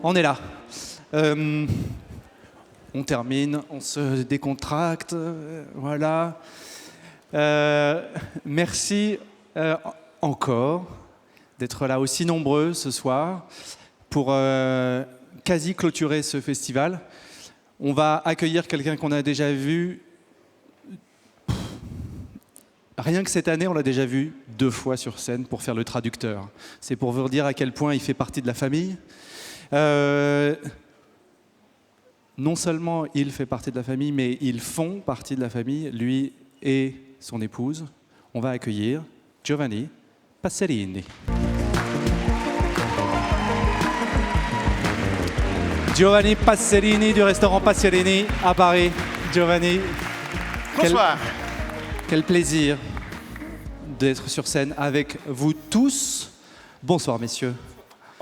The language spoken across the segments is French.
On est là. On termine, on se décontracte, voilà. Merci encore d'être là aussi nombreux ce soir pour quasi clôturer ce festival. On va accueillir quelqu'un qu'on a déjà vu. Rien que cette année, on l'a déjà vu 2 fois sur scène pour faire le traducteur. C'est pour vous dire à quel point il fait partie de la famille. Non seulement il fait partie de la famille, mais ils font partie de la famille, lui et son épouse. On va accueillir Giovanni Passerini. Giovanni Passerini du restaurant Passerini à Paris. Giovanni, Bonsoir. quel plaisir d'être sur scène avec vous tous. Bonsoir messieurs.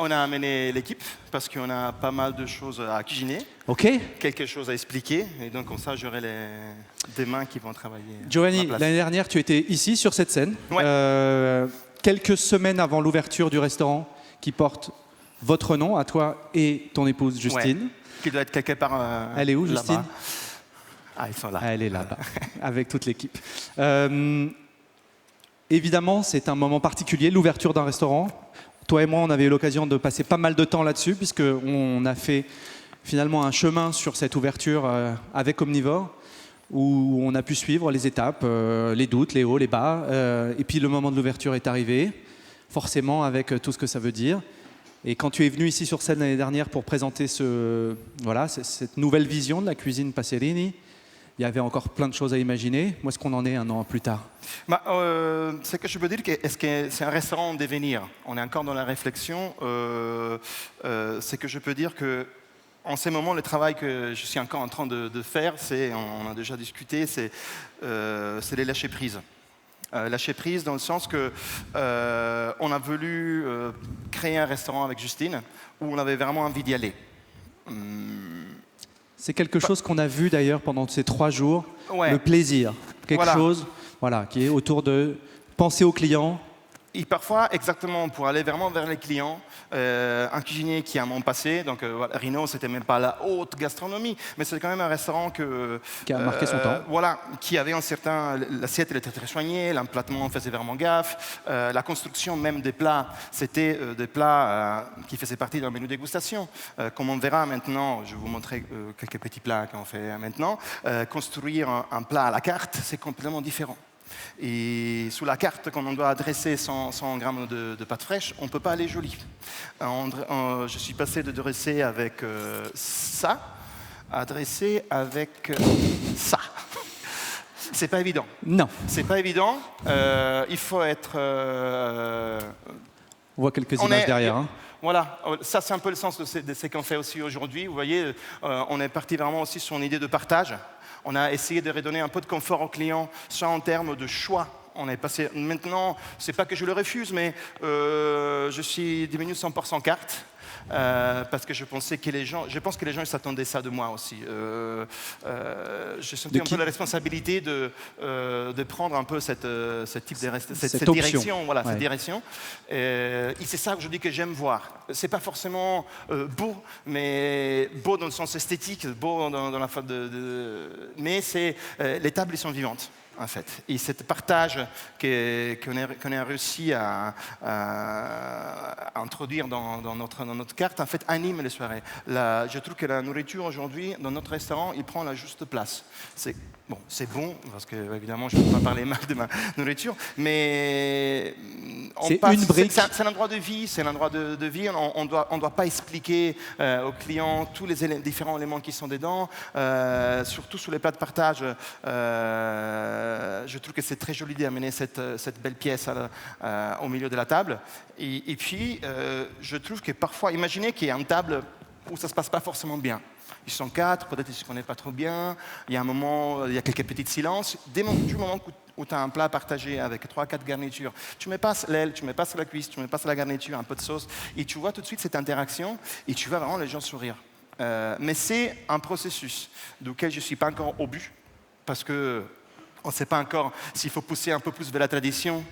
On a amené l'équipe parce qu'on a pas mal de choses à cuisiner, Ok. quelque chose à expliquer, et donc comme ça j'aurai des mains qui vont travailler. Giovanni, à ma place. l'année dernière, tu étais ici sur cette scène, Ouais. quelques semaines avant l'ouverture du restaurant qui porte votre nom, à toi et ton épouse Justine. Ouais. Qui doit être quelque part. Elle est où, là-bas. Justine? Ah, ils sont là. Elle est là-bas, avec toute l'équipe. Évidemment, c'est un moment particulier, l'ouverture d'un restaurant. Toi et moi, on avait eu l'occasion de passer pas mal de temps là-dessus, puisqu'on a fait finalement un chemin sur cette ouverture avec Omnivore, où on a pu suivre les étapes, les doutes, les hauts, les bas. Et puis le moment de l'ouverture est arrivé, forcément avec tout ce que ça veut dire. Et quand tu es venu ici sur scène l'année dernière pour présenter cette nouvelle vision de la cuisine Passerini, il y avait encore plein de choses à imaginer. Où est-ce qu'on en est 1 an plus tard? Ce que je peux dire, est-ce que c'est un restaurant en devenir? On est encore dans la réflexion. C'est que je peux dire que en ce moment, le travail que je suis encore en train de faire, on a déjà discuté, c'est les lâcher prise. Lâcher prise dans le sens que on a voulu créer un restaurant avec Justine où on avait vraiment envie d'y aller. C'est quelque chose qu'on a vu d'ailleurs pendant ces 3 jours, Ouais. le plaisir. Quelque Voilà. chose qui est autour de penser aux clients. Et parfois, exactement, pour aller vraiment vers les clients, un cuisinier qui a mon passé, donc Rino, c'était même pas la haute gastronomie, mais c'est quand même un restaurant Qui a marqué son temps. Voilà, qui avait l'assiette elle était très soignée, l'emplâtement faisait vraiment gaffe, la construction même des plats, c'était des plats qui faisaient partie d'un menu dégustation. Comme on verra maintenant, je vais vous montrer quelques petits plats qu'on fait maintenant, construire un plat à la carte, c'est complètement différent. Et sous la carte, quand on doit adresser 100 grammes de pâte fraîche, on ne peut pas aller joli. Je suis passé de dresser avec ça à dresser avec ça. C'est pas évident. Non. C'est pas évident. Il faut être. On voit quelques images derrière. Hein. Voilà, ça c'est un peu le sens de ce qu'on fait aussi aujourd'hui. Vous voyez, on est parti vraiment aussi sur une idée de partage. On a essayé de redonner un peu de confort aux clients, soit en termes de choix. On est passé maintenant, c'est pas que je le refuse, mais je suis devenu 100% carte. Parce que je pense que les gens ils s'attendaient ça de moi aussi. J'ai senti un peu la responsabilité de prendre un peu cette direction, voilà, cette direction. Et c'est ça aujourd'hui que j'aime voir. C'est pas forcément beau, mais beau dans le sens esthétique, beau dans la faute mais c'est les tables sont vivantes. En fait. Et ce partage qu'on a réussi à introduire dans notre carte, en fait, anime les soirées. Je trouve que la nourriture aujourd'hui, dans notre restaurant, il prend la juste place. C'est bon, parce que évidemment, je ne peux pas parler mal de ma nourriture, mais c'est un endroit de vie, On ne doit pas expliquer aux clients tous les différents éléments qui sont dedans, surtout sur les plats de partage. Je trouve que c'est très joli d'amener cette belle pièce au milieu de la table. Et puis, je trouve que parfois, imaginez qu'il y a une table où ça ne se passe pas forcément bien. Ils sont 4, peut-être qu'ils ne se connaissent pas trop bien, il y a un moment, il y a quelques petits silences. Du moment où tu as un plat partagé avec 3-4 garnitures, tu me passes l'aile, tu me passes la cuisse, tu me passes la garniture, un peu de sauce, et tu vois tout de suite cette interaction, et tu vois vraiment les gens sourire. Mais c'est un processus duquel je ne suis pas encore au but, parce que on ne sait pas encore s'il faut pousser un peu plus vers la tradition,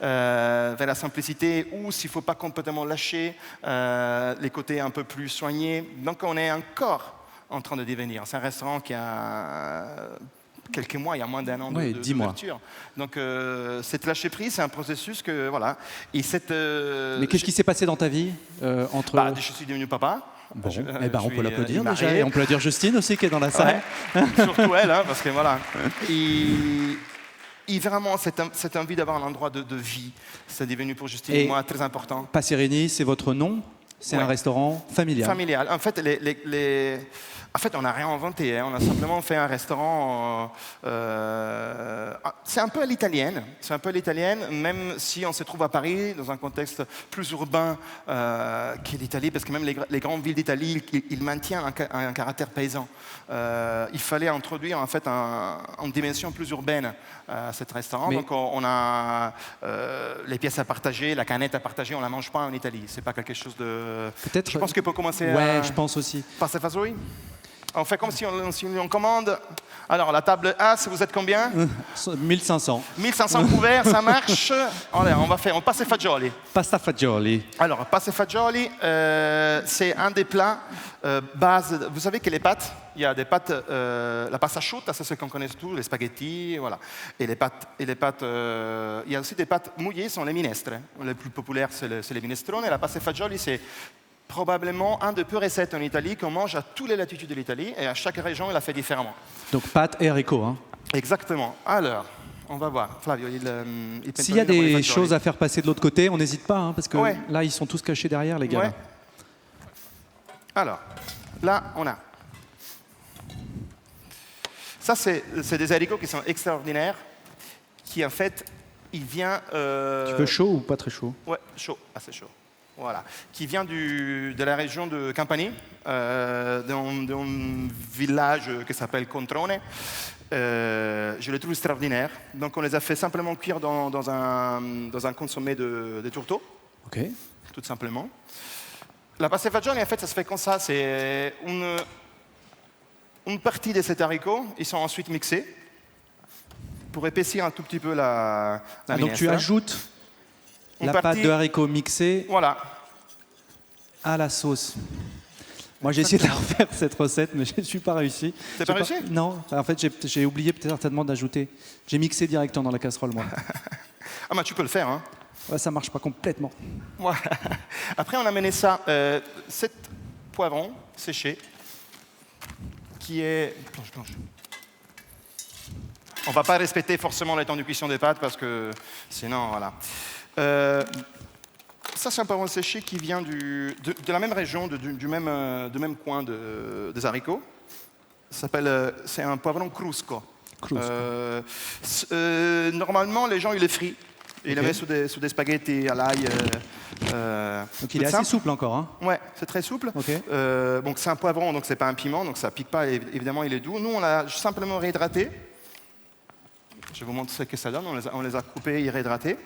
vers la simplicité, ou s'il ne faut pas complètement lâcher les côtés un peu plus soignés. Donc on est encore en train de devenir. C'est un restaurant qui a quelques mois, il y a moins d'un an d'ouverture. Donc cette lâcher prise, c'est un processus que voilà. Et Mais qu'est-ce qui s'est passé dans ta vie entre je suis devenu papa. Bon, on peut l'applaudir déjà, et on peut la dire Justine aussi qui est dans la salle. Ouais. Surtout elle, parce que voilà. Et vraiment, cette envie d'avoir un endroit de vie, c'est devenu pour Justine et moi très important. Passerini, c'est votre nom, c'est un restaurant familial. Familial. En fait, on n'a rien inventé, on a simplement fait un restaurant. C'est un peu à l'italienne. C'est un peu à l'italienne, même si on se trouve à Paris, dans un contexte plus urbain qu'est l'Italie, parce que même les grandes villes d'Italie, ils maintiennent un caractère paysan. Il fallait introduire en fait une dimension plus urbaine à cet restaurant. Donc on a les pièces à partager, la canette à partager, on la mange pas en Italie. C'est pas quelque chose de. Peut-être. Je pense qu'il peut commencer. Ouais, je pense aussi. Passer fazoï. On fait comme si on commande. Alors, la table A, vous êtes combien 1500. 1500 couverts, ça marche. Allez, on passe les fagioli. Pasta fagioli. Alors, passe fagioli, c'est un des plats base. Vous savez que les pâtes, il y a des pâtes, la pasta asciutta, c'est ce qu'on connaît tous, les spaghettis, voilà. Et les pâtes, il y a aussi des pâtes mouillées, sont les minestre. Les plus populaires, c'est les minestrone. Et la pasta fagioli, c'est probablement un des peu recettes en Italie qu'on mange à toutes les latitudes de l'Italie et à chaque région, il la fait différemment. Donc pâtes et haricots. Hein. Exactement. Alors, on va voir. Flavio, s'il y a des choses à faire passer de l'autre côté, on n'hésite pas, parce que là, ils sont tous cachés derrière, les gars. Ouais. Alors, là, on a. Ça, c'est des haricots qui sont extraordinaires, qui en fait, il vient... Tu veux chaud ou pas très chaud? Ouais, chaud, assez chaud. Voilà, qui vient de la région de Campanie, d'un village qui s'appelle Controne. Je les trouve extraordinaires. Donc on les a fait simplement cuire dans un consommé de tourteau, tout simplement. La pasta fagioli, en fait, ça se fait comme ça. C'est une partie de ces haricots, ils sont ensuite mixés pour épaissir un tout petit peu la donc tu ajoutes la pâte de haricots mixée à la sauce. Moi, j'ai essayé de la refaire, cette recette, mais je ne suis pas réussi. T'as pas réussi? Non, en fait, j'ai oublié peut-être certainement d'ajouter. J'ai mixé directement dans la casserole, moi. Ah, mais tu peux le faire, hein. Ouais, ça ne marche pas complètement. Ouais. Après, on a mené ça, 7 poivrons séchés, qui est... Planche. On ne va pas respecter forcément le temps de cuisson des pâtes, parce que sinon, voilà. Ça, c'est un poivron séché qui vient de la même région, du même coin des haricots. C'est un poivron crusco. Normalement, les gens, ils les frient. Ils les mettent sous des spaghettis à l'ail. Donc il est assez souple encore. Hein. Ouais, c'est très souple. Donc c'est un poivron, donc c'est pas un piment, donc ça pique pas. Et évidemment, il est doux. Nous, on l'a simplement réhydraté. Je vous montre ce que ça donne. On les a coupés et réhydratés.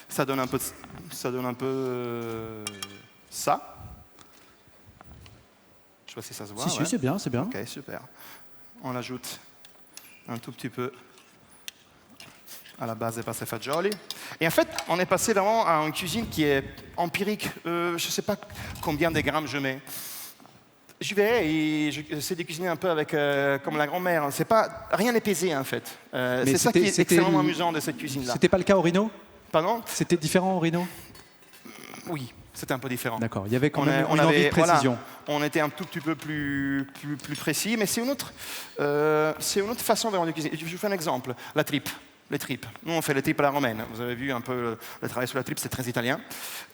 Ça donne un peu ça. Je sais pas si ça se voit. Si, c'est bien, c'est bien. Ok, super. On ajoute un tout petit peu à la base des pasta fagioli. Et en fait, on est passé vraiment à une cuisine qui est empirique. Je ne sais pas combien de grammes je mets. Je vais et j'essaie de cuisiner un peu avec, comme la grand-mère. Rien n'est pesé, en fait. C'est ça qui est extrêmement amusant de cette cuisine-là. C'était pas le cas au Rhino? Pardon? C'était différent au Rhino? Oui, c'était un peu différent. D'accord, il y avait quand même une envie de précision. Voilà, on était un tout petit peu plus précis, mais c'est une autre façon vraiment de cuisiner. Je vous fais un exemple, la tripe. Les tripes. Nous, on fait les tripes à la romaine. Vous avez vu un peu le travail sur la tripe, c'est très italien.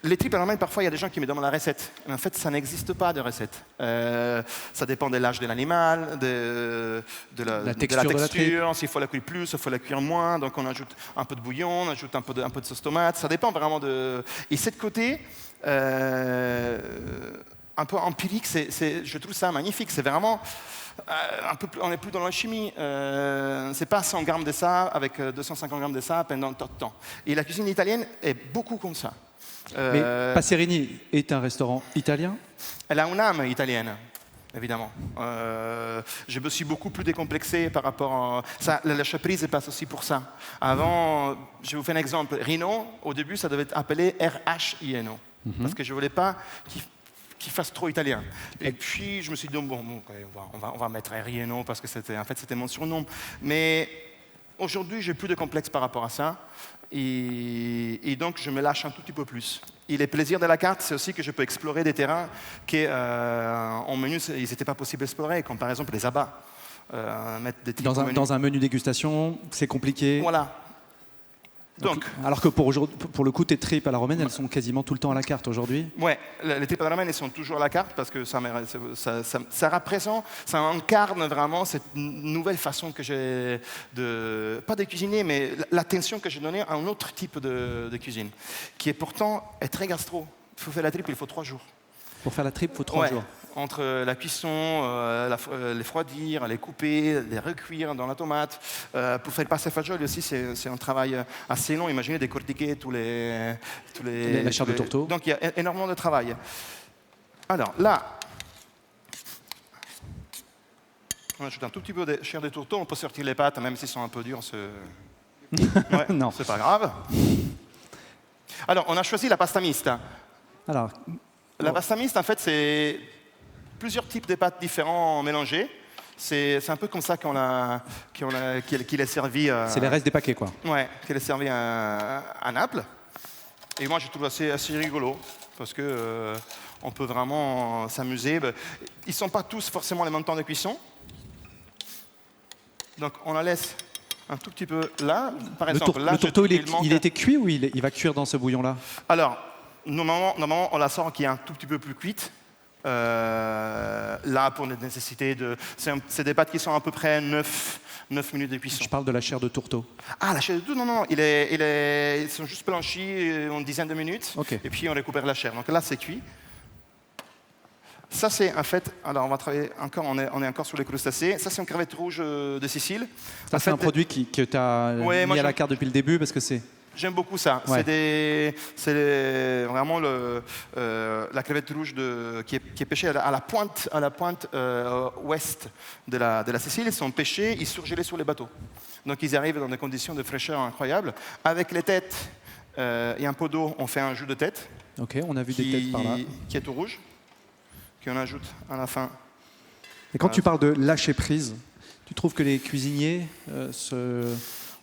Les tripes à la romaine, parfois, il y a des gens qui me demandent la recette. Mais en fait, ça n'existe pas de recette. Ça dépend de l'âge de l'animal, de la texture, s'il faut la cuire plus, s'il faut la cuire moins. Donc, on ajoute un peu de bouillon, on ajoute un peu de sauce tomate. Ça dépend vraiment de... Et cette côté... un peu empirique, je trouve ça magnifique. C'est vraiment on n'est plus dans la chimie. C'est pas 100 grammes de ça avec 250 grammes de ça pendant tant de temps. Et la cuisine italienne est beaucoup comme ça. Mais Passerini est un restaurant italien? Elle a une âme italienne, évidemment. Je me suis beaucoup plus décomplexé par rapport à ça. La surprise passe aussi pour ça. Avant, je vous fais un exemple. Rhino, au début, ça devait être appelé R-H-I-N-O. Parce que je ne voulais pas qu'il fasse trop italien. Et puis, je me suis dit, bon okay, on va mettre R-I-N-O parce que c'était mon surnom. Mais aujourd'hui, j'ai plus de complexe par rapport à ça. Et donc, je me lâche un tout petit peu plus. Et les plaisirs de la carte, c'est aussi que je peux explorer des terrains qu'en menu, ils n'étaient pas possibles d'explorer, comme par exemple les abats. Mettre des dans un menu dégustation, c'est compliqué. Voilà. Donc, alors que pour le coup, tes tripes à la romaine, elles sont quasiment tout le temps à la carte aujourd'hui. Ouais, les tripes à la romaine, elles sont toujours à la carte parce que ça représente, ça incarne vraiment cette nouvelle façon que j'ai pas de cuisiner, mais l'attention que j'ai donnée à un autre type de cuisine, qui est pourtant très gastro. Il faut faire la tripe, il faut 3 jours. Pour faire la tripe, il faut 3 jours. Entre la cuisson, les refroidir, les couper, les recuire dans la tomate. Pour faire passer fagioli aussi, c'est un travail assez long. Imaginez décortiquer la chair de tourteau. Donc il y a énormément de travail. Alors là, on ajoute un tout petit peu de chair de tourteau. On peut sortir les pâtes, même s'ils sont un peu durs. Ouais, non, c'est pas grave. Alors, on a choisi la pasta miste. Alors, la pasta miste, en fait, c'est plusieurs types de pâtes différents mélangés. C'est un peu comme ça qu'il est servi. C'est les restes des paquets, quoi. Ouais, qu'il est servi à Naples. Et moi, je trouve assez rigolo parce que on peut vraiment s'amuser. Ils sont pas tous forcément les mêmes temps de cuisson. Donc, on la laisse un tout petit peu là. Par exemple, là, le tourteau, il était cuit ou il va cuire dans ce bouillon-là? Alors, normalement, on la sort qui est un tout petit peu plus cuite. Là, pour les nécessités c'est des pâtes qui sont à peu près 9 minutes de cuisson. Je parle de la chair de tourteau. Ah, la chair de tourteau, non. Ils sont juste blanchis en une dizaine de minutes. Okay. Et puis, on récupère la chair. Donc là, c'est cuit. Ça, c'est en fait... Alors, on va travailler encore, on est encore sur les crustacés. Ça, c'est une crevette rouge de Sicile. Ça, c'est un produit que tu as mis à la carte depuis le début parce que c'est... J'aime beaucoup ça. Ouais. C'est vraiment la crevette rouge qui est pêchée à la pointe ouest de la Sicile. Ils sont pêchés, ils surgelés sur les bateaux. Donc ils arrivent dans des conditions de fraîcheur incroyables. Avec les têtes et un pot d'eau, on fait un jus de tête. Ok, on a vu des têtes par là. Qui est tout rouge, qu'on ajoute à la fin. Et quand tu parles de lâcher prise, tu trouves que les cuisiniers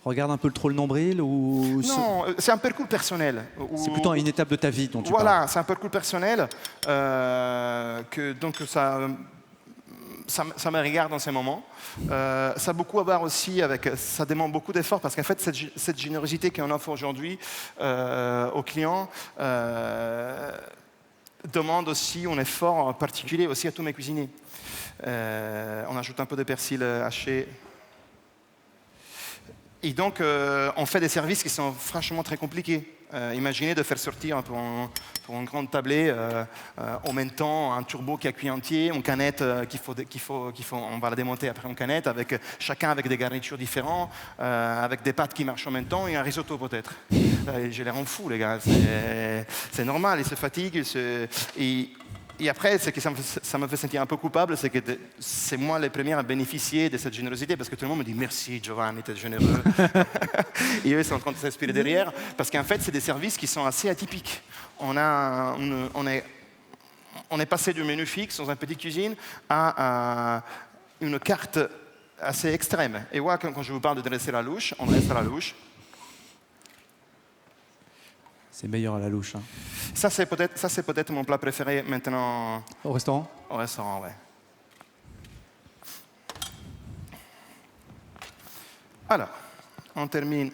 regarde un peu trop le nombril ou Non, c'est un parcours personnel. C'est plutôt une étape de ta vie dont tu parles. Voilà, c'est un parcours personnel donc ça me regarde dans ces moments. Ça a beaucoup à voir aussi avec... Ça demande beaucoup d'efforts parce qu'en fait, cette générosité qu'on offre aujourd'hui aux clients demande aussi un effort particulier aussi à tous mes cuisiniers. On ajoute un peu de persil haché. Et donc, on fait des services qui sont franchement très compliqués. Imaginez de faire sortir pour une grande tablée en même temps un turbo qui a cuit entier, une canette on va la démonter après en canette, chacun avec des garnitures différentes, avec des pâtes qui marchent en même temps et un risotto peut-être. Je les rends fous, les gars. C'est normal, ils se fatiguent. Et après, ce que ça me fait sentir un peu coupable, c'est que c'est moi le premier à bénéficier de cette générosité parce que tout le monde me dit merci Giovanni, t'es généreux. Et eux, ils sont en train de s'inspirer derrière parce qu'en fait, c'est des services qui sont assez atypiques. On est passé du menu fixe dans une petite cuisine à une carte assez extrême. Et moi, quand je vous parle de dresser la louche, on dresse à la louche. C'est meilleur à la louche. Hein. Ça, c'est peut-être mon plat préféré maintenant. Au restaurant? Au restaurant, ouais. Alors, on termine.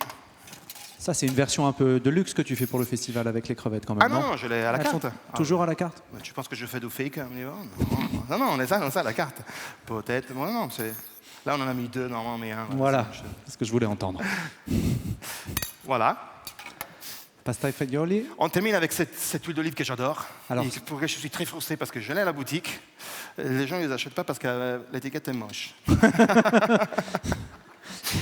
Ça, c'est une version un peu de luxe que tu fais pour le festival avec les crevettes quand même. Ah non, je l'ai à la carte. Toujours à la carte? Tu penses que je fais du fake au niveau? Non, on est ça à la carte. Peut-être, non, c'est... Là, on en a mis 2, normalement, mais un. Voilà, c'est ce que je voulais entendre. Voilà. Pasta e fagioli. On termine avec cette huile d'olive que j'adore. Alors, Et pour laquelle je suis très frustré parce que je l'ai à la boutique. Les gens ne les achètent pas parce que l'étiquette est moche.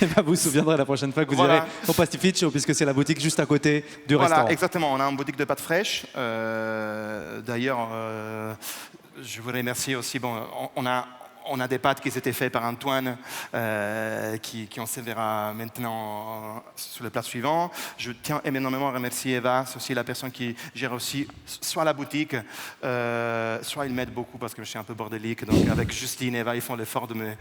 Eh ben, vous vous souviendrez la prochaine fois que vous Voilà. irez au Pastificio, puisque c'est la boutique juste à côté du restaurant. Voilà, exactement. On a une boutique de pâtes fraîches. D'ailleurs, je voudrais remercier aussi. Bon, on a des pâtes qui étaient faites par Antoine, qui on se verra maintenant sur le plat suivant. Je tiens énormément à remercier Eva, c'est aussi la personne qui gère aussi soit la boutique, soit il m'aide beaucoup parce que je suis un peu bordélique. Donc avec Justine et Eva, ils font l'effort de me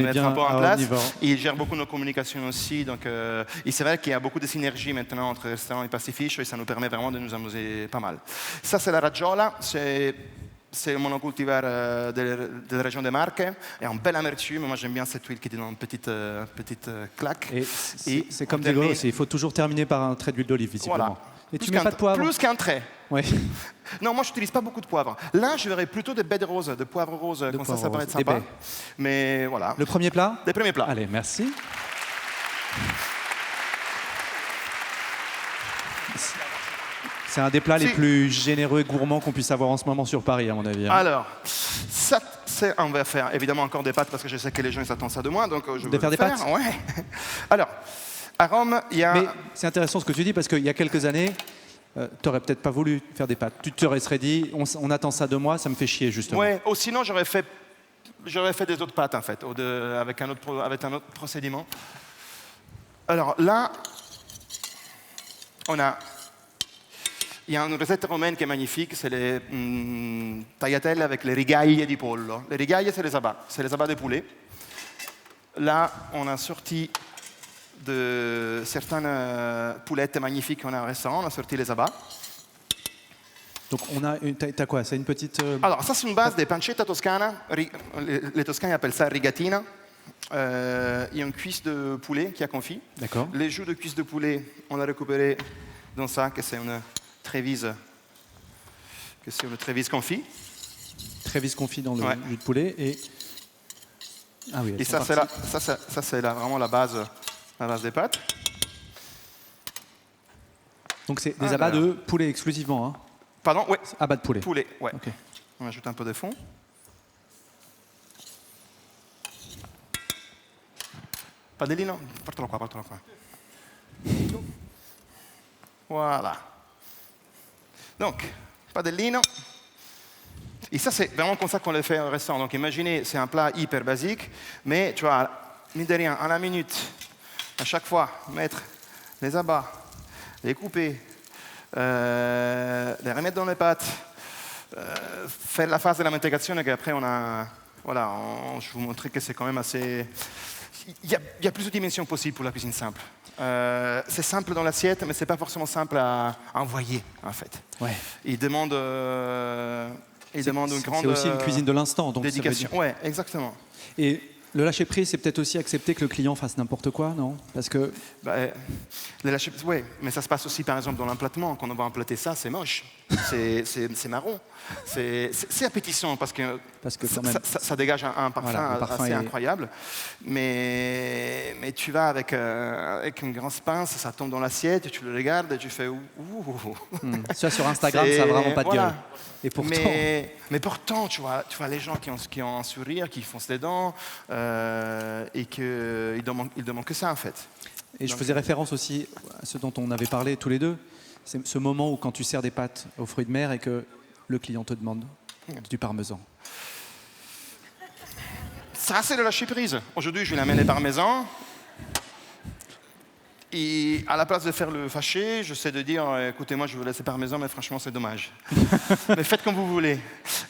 mettre un peu en place. Et ils gèrent beaucoup nos communications aussi. Donc, et c'est vrai qu'il y a beaucoup de synergie maintenant entre restaurant et Pastificio et ça nous permet vraiment de nous amuser pas mal. Ça, c'est la raggiola. C'est le monocultivar de la région des Marques et un bel amertume. Moi, j'aime bien cette huile qui donne une petite claque. Et c'est comme des gros, il faut toujours terminer par un trait d'huile d'olive, visiblement. Voilà. Et tu mets pas de poivre? Plus qu'un trait. Ouais. Non, moi, je n'utilise pas beaucoup de poivre. Là, je verrais plutôt des baies de rose, de poivre rose, comme ça paraît sympa. Mais voilà. Le premier plat? Les premiers plats. Allez, merci. C'est un des plats les plus généreux et gourmands qu'on puisse avoir en ce moment sur Paris, à mon avis. Alors, ça, on va faire évidemment encore des pâtes parce que je sais que les gens ils attendent ça de moi, donc je vais faire des pâtes. Ouais. Alors, à Rome, il y a. Mais c'est intéressant ce que tu dis parce qu'il y a quelques années, tu n'aurais peut-être pas voulu faire des pâtes. Tu te serais dit, on attend ça de moi, ça me fait chier justement. Ouais. Ou sinon j'aurais fait des autres pâtes en fait, avec un autre procédiment. Alors là, il y a une recette romaine qui est magnifique, c'est les tagliatelle avec les rigaglie di pollo. Les rigaglie, c'est les abats de poulet. Là, on a sorti de certaines poulettes magnifiques qu'on a au restaurant, on a sorti les abats. Donc on a, t'as quoi? C'est une petite... Alors ça c'est une base des pancetta toscana, les Toscans appellent ça rigatina. Il y a une cuisse de poulet qui a confit. D'accord. Les joues de cuisse de poulet, on l'a récupéré dans ça, que c'est une trévise confit. Trévise confit dans le jus de poulet et... Ah oui, et ça c'est vraiment la base des pâtes. Donc c'est des abats de poulet exclusivement, hein? Pardon, oui. Abats de poulet. Poulet, ouais. Okay. On ajoute un peu de fond. Padellino, portalo qua. Voilà. Donc, padellino. Et ça, c'est vraiment comme ça qu'on le fait au restaurant. Donc, imaginez, c'est un plat hyper basique, mais tu vois, mine de rien, à la minute, à chaque fois, mettre les abats, les couper, les remettre dans les pâtes, faire la phase de la mantecazione qu'après on a... Voilà, je vous montrer que c'est quand même assez... Il y a plus de dimensions possibles pour la cuisine simple. C'est simple dans l'assiette, mais c'est pas forcément simple à envoyer, en fait. Ouais. Il demande une grande... C'est aussi une cuisine de l'instant. Donc dédication. Oui, exactement. Et le lâcher-prise, c'est peut-être aussi accepter que le client fasse n'importe quoi, non? Parce que... Oui, mais ça se passe aussi, par exemple, dans l'emplattement. Quand on va emplater ça, c'est moche. C'est marron. C'est appétissant parce que quand même, ça dégage un parfum, assez incroyable. Mais tu vas avec une grosse pince, ça tombe dans l'assiette, tu le regardes et tu fais ouh. Ça, sur Instagram, ça n'a vraiment pas de gueule. Et pourtant... Mais pourtant, tu vois les gens qui ont un sourire, qui foncent les dents et qu'ils ne demandent que ça, en fait. Et je faisais référence aussi à ce dont on avait parlé tous les deux. C'est ce moment où quand tu sers des pâtes aux fruits de mer et que le client te demande du parmesan. Ça, c'est le lâcher prise. Aujourd'hui, je vais l'amener parmesan. Et à la place de faire le fâché, j'essaie de dire, écoutez, moi, je vous laisse parmesan, mais franchement, c'est dommage. Mais faites comme vous voulez.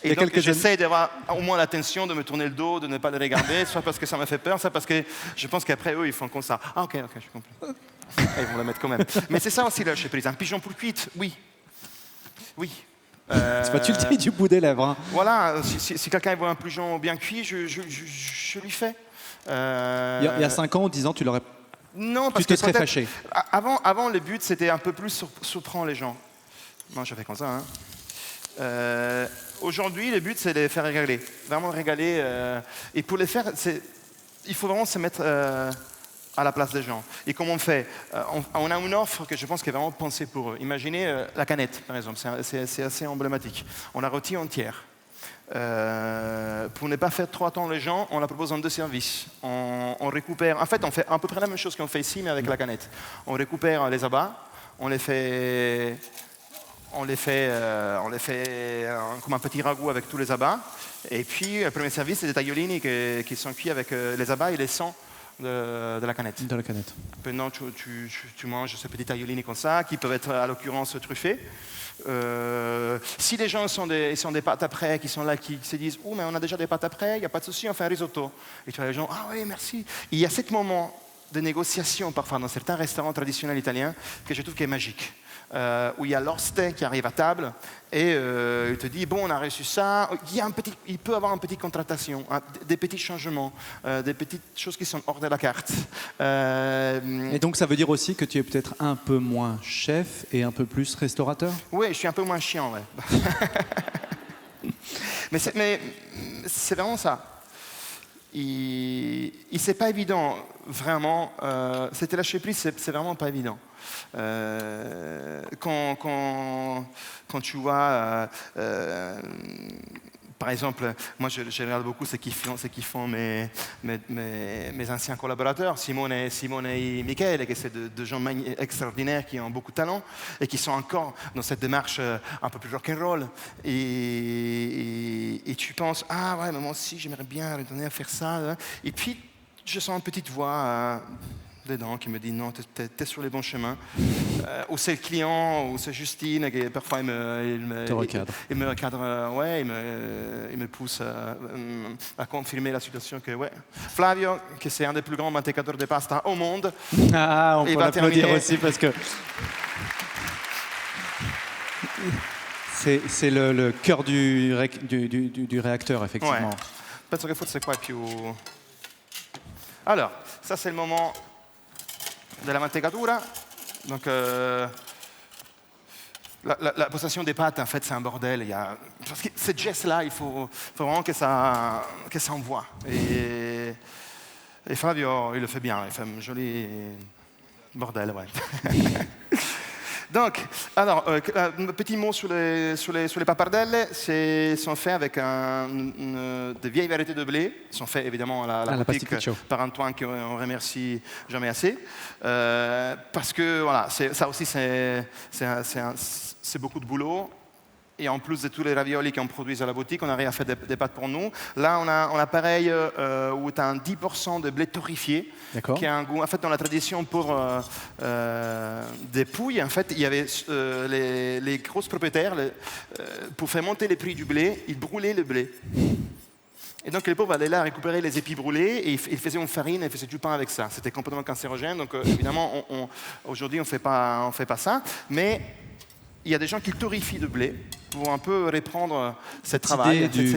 Et donc, j'essaie d'avoir au moins l'attention, de me tourner le dos, de ne pas le regarder, soit parce que ça me fait peur, soit parce que je pense qu'après, eux, ils font comme ça. Ah, ok, je comprends. Et ils vont la mettre quand même. Mais c'est ça aussi, le lâcher prise. Un pigeon pour cuite, oui. C'est pas tu le dis du bout des lèvres. Hein. Voilà, si quelqu'un voit un pigeon bien cuit, je lui fais. Il y a 5 ans, en 10 ans, tu l'aurais... Non, parce tu te serais fâché. Avant, le but, c'était un peu plus surprendre les gens. Moi, je fais comme ça. Hein. Aujourd'hui, le but, c'est de les faire régaler. Vraiment régaler. Et pour les faire, il faut vraiment se mettre à la place des gens. Et comment on fait? On a une offre que je pense qu'est vraiment pensée pour eux. Imaginez la canette, par exemple, c'est assez emblématique. On la rôtit entière. Pour ne pas faire trop attendre les gens, on la propose en 2 services. On récupère, en fait, on fait à peu près la même chose qu'on fait ici, mais avec la canette. On récupère les abats, on les fait comme un petit ragoût avec tous les abats. Et puis, le premier service, c'est des tagliolini qui sont cuits avec les abats et les sangs de la canette. De la canette. Maintenant, tu manges ces petits tagliolini comme ça, qui peuvent être, à l'occurrence, truffés. Si les gens sont des pâtes après, qui sont là, qui se disent « Oh, mais on a déjà des pâtes après, il n'y a pas de souci, on fait un risotto. » Et tu vois les gens « Ah oui, merci. » Il y a ce moment de négociation, parfois, dans certains restaurants traditionnels italiens, que je trouve qui est magique. Où il y a l'oste qui arrive à table et il te dit bon, on a reçu ça. Il peut y avoir une petite contractation, des petits changements, des petites choses qui sont hors de la carte. Et donc ça veut dire aussi que tu es peut-être un peu moins chef et un peu plus restaurateur? Oui, je suis un peu moins chiant, ouais. mais c'est vraiment ça. C'est pas évident, vraiment. C'était lâcher prise, c'est vraiment pas évident. Quand tu vois, par exemple, moi je regarde beaucoup ce qu'ils font mes anciens collaborateurs, Simone et Michele, qui sont deux gens extraordinaires qui ont beaucoup de talent et qui sont encore dans cette démarche un peu plus rock'n'roll. Et tu penses, ah ouais, mais moi aussi j'aimerais bien retourner à faire ça. Et puis je sens une petite voix dedans qui me dit non, t'es sur les bons chemins. Ou c'est le client, ou c'est Justine qui parfois il me recadre, ouais, il me pousse à confirmer la situation que ouais. Flavio, qui c'est un des plus grands mantecateurs de pasta au monde. Ah, on peut l'applaudir aussi parce que c'est le cœur du réacteur, effectivement. Ouais. Penso che forse qua è più. Alors, ça c'est le moment de la mantecatura. Donc, la possession des pâtes, en fait, c'est un bordel. Parce que ce geste-là, il faut vraiment que ça envoie. Et Flavio, il le fait bien. Il fait un joli bordel, ouais. Donc, alors, un petit mot sur les pappardelle. Sont faits avec de vieilles variétés de blé. Ils sont faits évidemment à la boutique par Antoine, qu'on remercie jamais assez. Parce que voilà, ça aussi, c'est beaucoup de boulot. Et en plus de tous les raviolis qu'on produit à la boutique, on arrive à faire des pâtes pour nous. Là, on a pareil où tu as un 10% de blé torréfié, qui a un goût. En fait, dans la tradition pour des pouilles, en fait, il y avait les grosses propriétaires, pour faire monter les prix du blé, ils brûlaient le blé. Et donc les pauvres allaient là récupérer les épis brûlés et ils faisaient une farine et ils faisaient du pain avec ça. C'était complètement cancérogène. Donc évidemment, aujourd'hui, on fait pas ça. Mais il y a des gens qui torréfient le blé pour un peu reprendre cette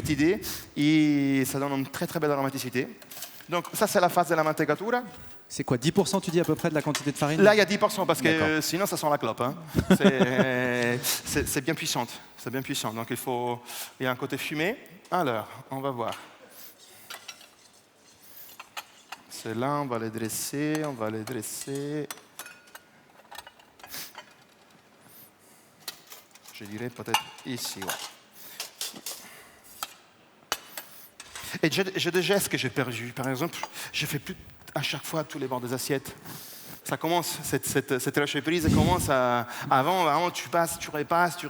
idée, et ça donne une très très belle aromaticité. Donc ça, c'est la phase de la mantecatura. C'est quoi, 10% tu dis à peu près de la quantité de farine? Là, il y a 10% parce que sinon, ça sent la clope. Hein. C'est bien puissante. C'est bien puissant. Donc il y a un côté fumé. Alors, on va voir. Ceux-là, on va les dresser. Je dirais peut-être ici, ouais. Et j'ai des gestes que j'ai perdus. Par exemple, je ne fais plus à chaque fois tous les bords des assiettes. Ça commence, cette lâcher prise commence avant, vraiment, tu passes, tu repasses,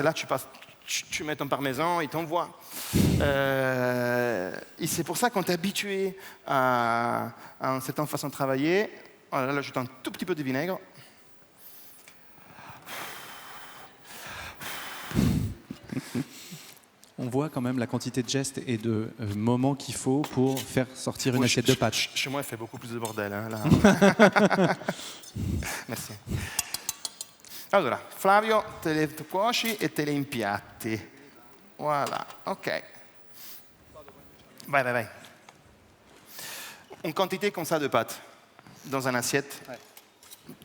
et là, tu mets ton parmesan, il t'envoie. Et c'est pour ça qu'on t'est habitué à une certaine façon de travailler. Là, j'ajoute un tout petit peu de vinaigre. On voit quand même la quantité de gestes et de moments qu'il faut pour faire sortir une assiette de pâtes. Chez moi, il fait beaucoup plus de bordel. Hein, là. Merci. Allora, Flavio, te le cuoci e te le impiatti. Voilà, ok. Vai. Une quantité comme ça de pâtes dans une assiette. Ouais.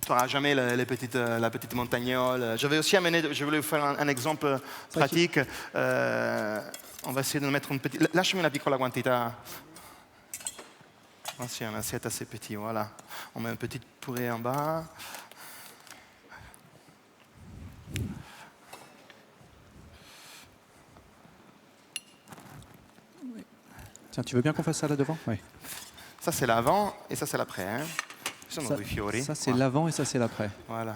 Tu n'auras jamais la petite montagnole. Je voulais vous faire un exemple pratique. On va essayer de mettre une petite. Lasciami una piccola quantità. Voici un assiette assez petit, voilà. On met un petit purée en bas. Tiens, tu veux bien qu'on fasse ça là devant? Oui. Ça, c'est l'avant et ça, c'est l'après. Hein. Ça, c'est l'avant et ça, c'est l'après. Voilà.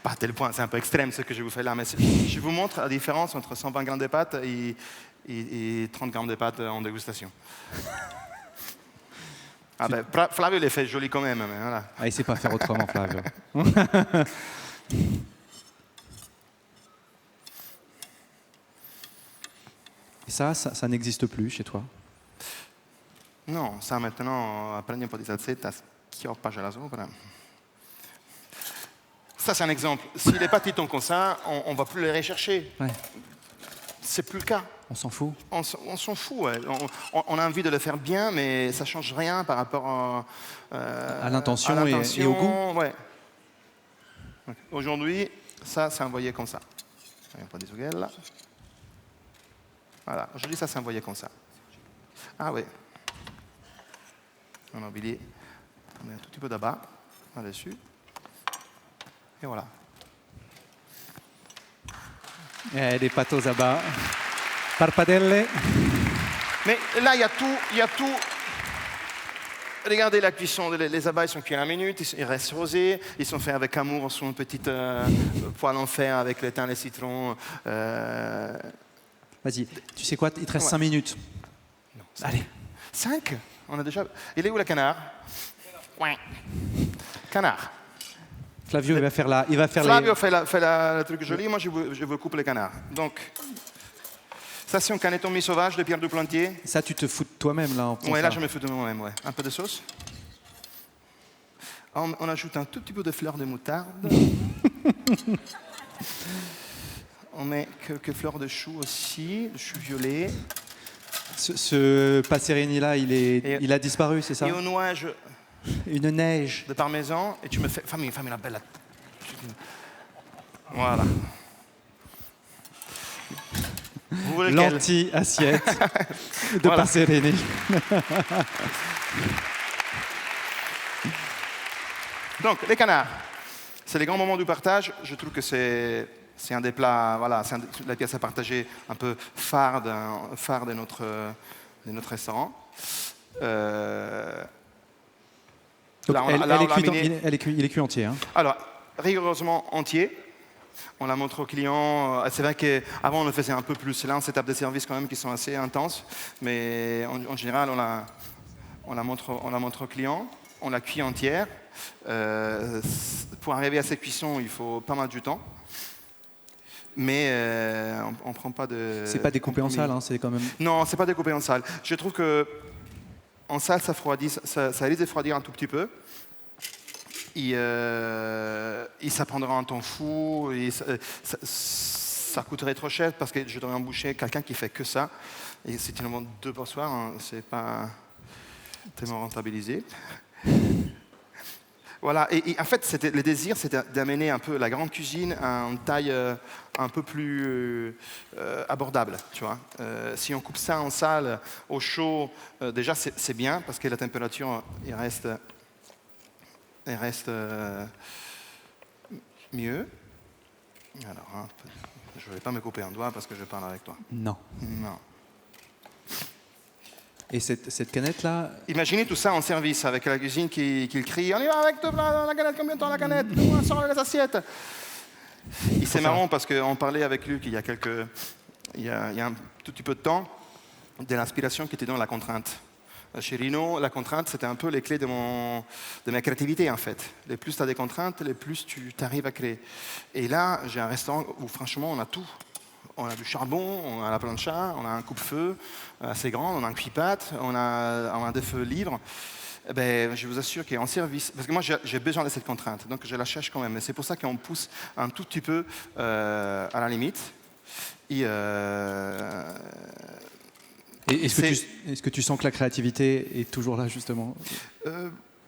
Pas à tel point, c'est un peu extrême ce que je vous fais là, mais je vous montre la différence entre 120 grammes de pâtes et 30 grammes de pâtes en dégustation. Ah ben, Flavio les fait joli quand même, mais voilà. Ah, il sait pas faire autrement, Flavio. Et ça n'existe plus chez toi? No, ça maintenant, prendi un po' di salsetta, schioppaci sopra. Ça, c'est un exemple. Si les pâtes tombent comme ça, on ne va plus les rechercher. Ouais. C'est plus le cas. On s'en fout? On s'en fout. Ouais. On a envie de le faire bien, mais ça ne change rien par rapport à l'intention et au goût. Ouais. Okay. Aujourd'hui, ça, c'est envoyé comme ça. Un peu de voilà. Aujourd'hui, ça, c'est envoyé comme ça. Ah oui. On a oublié. On met un tout petit peu d'abat là-dessus. Et voilà. Des pâtes aux abats. Parpadelle. Mais là, il y a tout. Regardez la cuisson, les abats ils sont cuits à la minute, ils restent rosés, ils sont faits avec amour sur une petite poêle en fer avec le thym, les citrons. Vas-y, tu sais quoi, il te reste 5 minutes. Non, allez. 5? On a déjà... Il est où le canard? Ouais. Canard. Flavio, il va faire Flavio fait le truc joli, moi je veux couper le canard. Donc, ça c'est un caneton mi-sauvage de Pierre Duplantier. Ça, tu te fous de toi-même là. Ouais, là je me fous de moi-même, ouais. Un peu de sauce. On ajoute un tout petit peu de fleurs de moutarde. On met quelques fleurs de chou aussi, de chou violet. Ce passerini là, il a disparu, c'est ça? Et on noie une neige de parmesan et tu me fais... Famille la belle... Voilà. L'anti-assiette de passerini. Donc, les canards, c'est les grands moments du partage. Je trouve que c'est un des plats, voilà, c'est la pièce à partager un peu phare de notre restaurant. Donc, il est cuit entier. Hein. Alors, rigoureusement entier. On la montre aux clients. C'est vrai qu'avant, on le faisait un peu plus. Là, on s'est étapes de service quand même qui sont assez intenses. Mais en général, on la montre aux clients. On la cuit entière. Pour arriver à cette cuisson, il faut pas mal de temps. Mais on ne prend pas de... C'est pas découpé en salle, hein, c'est quand même... Non, c'est pas découpé en salle. Je trouve que en salle, ça risque de refroidir un tout petit peu. Et ça prendra un temps fou. Et ça coûterait trop cher parce que je devrais embaucher quelqu'un qui fait que ça. Et si tu le montes 2 par soir, hein, c'est pas tellement rentabilisé. Voilà, et en fait, le désir, c'était d'amener un peu la grande cuisine à une taille un peu plus abordable, tu vois. Si on coupe ça en salle, au chaud, déjà, c'est bien, parce que la température, il reste mieux. Alors, hein, je ne vais pas me couper un doigt parce que je parle avec toi. Non. Non. Et cette canette-là... Imaginez tout ça en service, avec la cuisine qui crie « On y va avec la canette, combien de temps la canette? On sort les assiettes !» Et c'est marrant parce qu'on parlait avec Luc il y a un tout petit peu de temps de l'inspiration qui était dans la contrainte. Chez Rino, la contrainte, c'était un peu les clés de ma créativité, en fait. Les plus tu as des contraintes, les plus tu arrives à créer. Et là, j'ai un restaurant où, franchement, on a tout. On a du charbon, on a la plancha, on a un coupe-feu assez grand, on a un cuit-pâte, on a des feux libres. Ben, je vous assure qu'en service, parce que moi j'ai besoin de cette contrainte, donc je la cherche quand même. Mais c'est pour ça qu'on pousse un tout petit peu à la limite. Est-ce que tu sens que la créativité est toujours là, justement?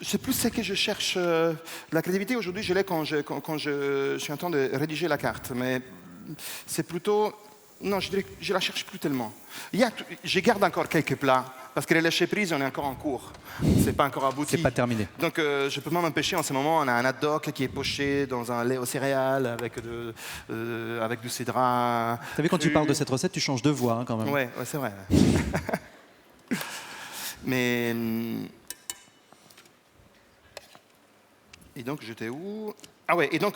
C'est plus ce que je cherche. La créativité, aujourd'hui, je l'ai quand je suis en train de rédiger la carte. Mais c'est plutôt... Non, je dirais que je la cherche plus tellement. Je garde encore quelques plats parce que les lâcher-prise, on est encore en cours. C'est pas encore abouti. C'est pas terminé. Donc je peux pas m'empêcher en ce moment, on a un hot dog qui est poché dans un lait aux céréales avec du cédra. T'as vu, quand tu parles de cette recette, tu changes de voix hein, quand même. Ouais, c'est vrai. Mais... Et donc, j'étais où? Ah ouais, et donc,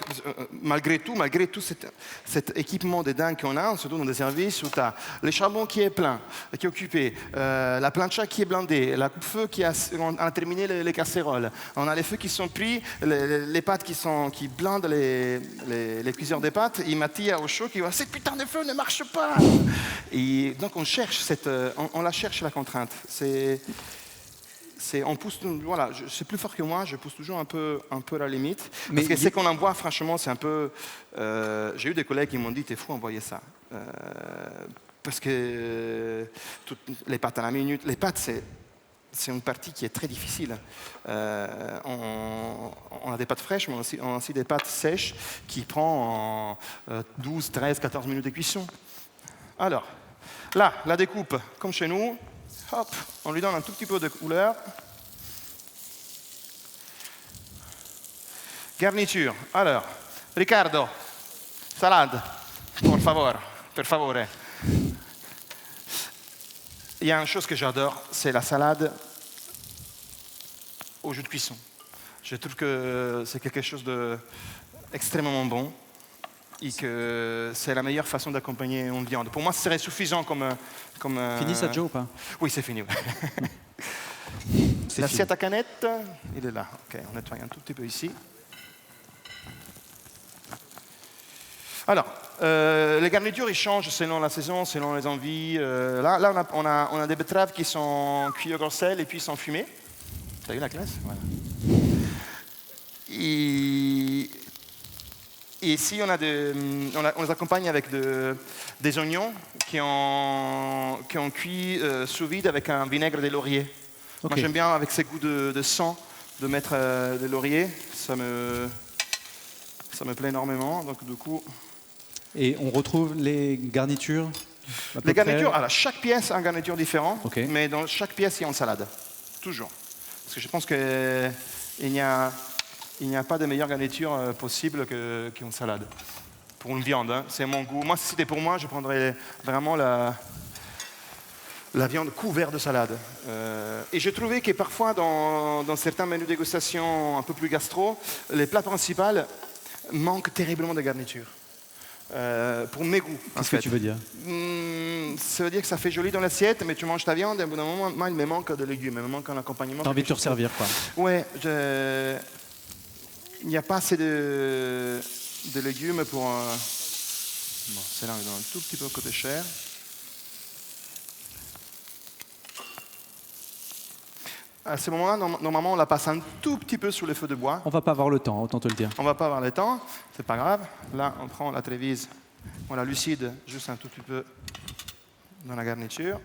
malgré tout cet équipement de dingue qu'on a, surtout dans des services où tu as le charbon qui est plein, qui est occupé, la plancha qui est blindée, la coupe-feu on a terminé les casséroles, on a les feux qui sont pris, les pâtes qui blindent les cuiseurs des pâtes, et Mathieu au chaud qui voit « Cette putain de feu ne marche pas !» Et donc, on la cherche, la contrainte. On pousse, voilà, c'est plus fort que moi, je pousse toujours un peu la limite. Parce que ce qu'on envoie, franchement, c'est un peu... j'ai eu des collègues qui m'ont dit, t'es fou, envoyer ça. Parce que les pâtes à la minute, les pâtes, c'est une partie qui est très difficile. On a des pâtes fraîches, mais on a aussi des pâtes sèches qui prennent 12, 13, 14 minutes de cuisson. Alors, là, la découpe, comme chez nous. Hop, on lui donne un tout petit peu de couleur. Garniture. Alors, Riccardo, salade, per favore. Il y a une chose que j'adore, c'est la salade au jus de cuisson. Je trouve que c'est quelque chose d'extrêmement bon et que c'est la meilleure façon d'accompagner une viande. Pour moi, ce serait suffisant comme Fini ça, Joe, ou pas? Oui, c'est fini. L'assiette à canette, il est là. Ok, on nettoie un tout petit peu ici. Alors, les garnitures, ils changent selon la saison, selon les envies. Là on a des betteraves qui sont cuites au corset et puis sont fumées. T'as eu la classe? Voilà. Et ici, on les accompagne avec des oignons qui ont cuit sous vide avec un vinaigre de laurier. Okay. Moi, j'aime bien, avec ces goûts de sang, de mettre des lauriers. Ça me plaît énormément. Donc, du coup... Et on retrouve les garnitures? Les garnitures, alors chaque pièce a une garniture différente, okay. Mais dans chaque pièce, il y a une salade. Toujours. Parce que je pense qu'il n'y a pas de meilleure garniture possible qu'une salade. Pour une viande, hein. C'est mon goût. Moi, si c'était pour moi, je prendrais vraiment la viande couverte de salade. Et j'ai trouvé que parfois, dans certains menus de dégustation un peu plus gastro, les plats principaux manquent terriblement de garniture. Pour mes goûts. Qu'est-ce que tu veux dire? Ça veut dire que ça fait joli dans l'assiette, mais tu manges ta viande et au bout d'un moment, moi, il me manque de légumes, il me manque un accompagnement. T'as envie de te resservir, quoi. Ouais, il n'y a pas assez de légumes pour... Bon, celle-là, on est un tout petit peu côté cher. À ce moment-là, normalement, on la passe un tout petit peu sous les feux de bois. On va pas avoir le temps, autant te le dire. On va pas avoir le temps, c'est pas grave. Là, on prend la Trévise, on la lucide juste un tout petit peu dans la garniture.